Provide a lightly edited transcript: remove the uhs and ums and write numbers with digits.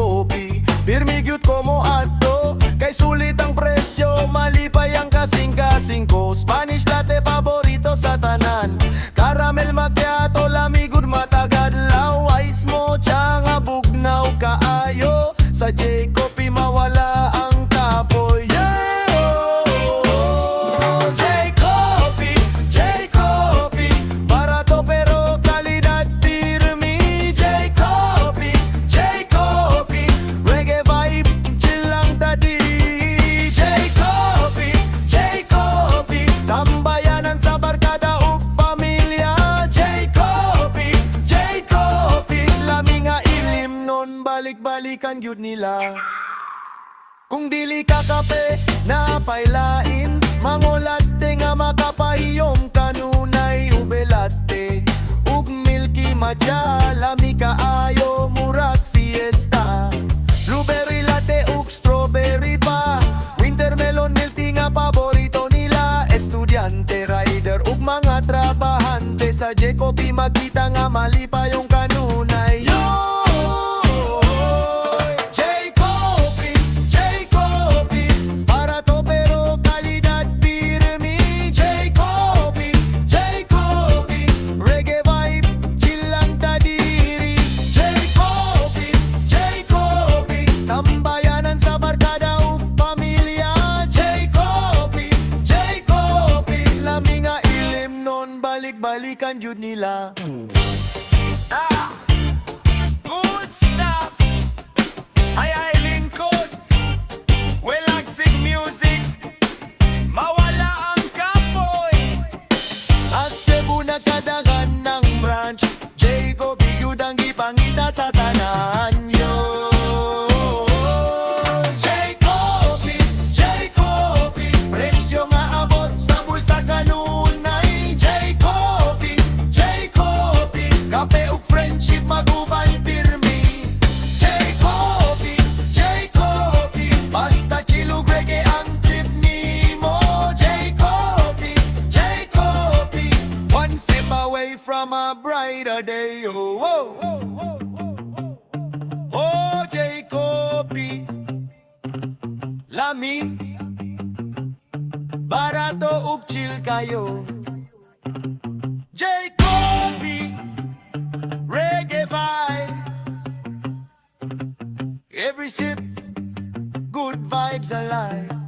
J.Kopi. Pirmi gyud ko moadto, kay sulit ang presyo, malipay ang kasing-kasing ko. Spanish latte paborito sa tanan, caramel macchiato, Lami good matag adlaw. Ice mocha nga bugnaw kaayo, sa J.Kopi mawala ang kapoy. J.Kopi, J.Kopi, barato pero kalidad pirmi. J.Kopi, J.Kopi, reggae vibe, chill lang tadi. J.Kopi, J.Kopi, tambayanan sa barkada ug pamilya. J.Kopi, J.Kopi, lami nga ilim nun, balik-balikan gyud nila. Kung dili ka kape, napailain, mangolatte nga makapahiyom kanunay. Ube latte, ug Milky Matcha, Lami kaayo, murag fiesta. Blueberry latte ug strawberry pa, Wintermelon Milk Tea nga paborito nila. Estudyante, rider ug mga trabahante, sa J.Kopi makita nga malipay yung kanunay. Balik-balikan gyud nila. Good stuff. Ay lingkod, relaxing music, mawala ang kapoy. Sa Cebu nagkadagan ng branch, J.Kopi gyud ang gipangita sa tanan. J.Kopi, J.Kopi, presyo nga abot sa bulsa kanunay. Kape ug friendship maguban pirmi. J.Kopi, J.Kopi, basta chill ug reggae ang trip nimo. J.Kopi, J.Kopi, one sip away from a brighter day. Oh, oh, oh, J.Kopi, Lami, Barato ug chill kayo. J.Kopi, reggae vibe, every sip, good vibes alive.